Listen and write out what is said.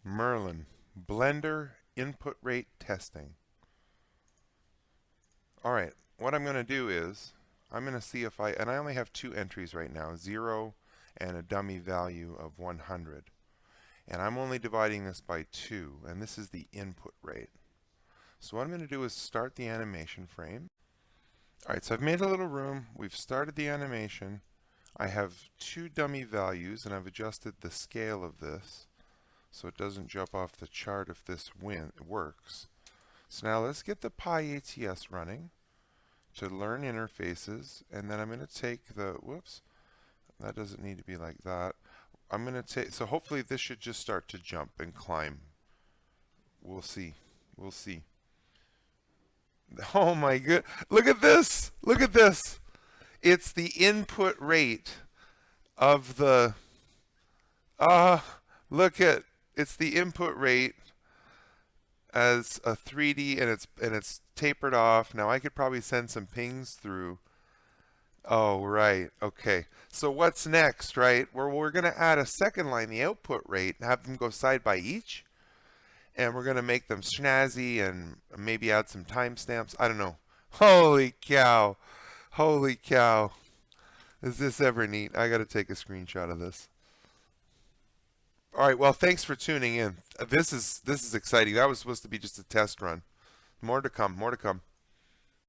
Merlin, Blender input rate testing. All right, what I'm going to do is I'm going to see if and I only have two entries right now, 0 and a dummy value of 100. And I'm only dividing this by 2, and this is the input rate. So what I'm going to do is start the animation frame. All right, so I've made a little room. We've started the animation. I have two dummy values, and I've adjusted the scale of this so it doesn't jump off the chart if this works. So now let's get the PyATS running to learn interfaces, and then I'm going to take the, whoops, that doesn't need to be like that. I'm going to take, so hopefully this should just start to jump and climb. We'll see. We'll see. Oh my good, look at this. Look at this. It's the input rate of the, look at, it's the input rate as a 3D, and it's tapered off. Now I could probably send some pings through. Oh, right. Okay. So what's next, right? We're going to add a second line, the output rate, and have them go side by each. And we're going to make them snazzy and maybe add some timestamps. I don't know. Holy cow. Holy cow. Is this ever neat? I got to take a screenshot of this. All right, well, thanks for tuning in. This is exciting. That was supposed to be just a test run. More to come. More to come.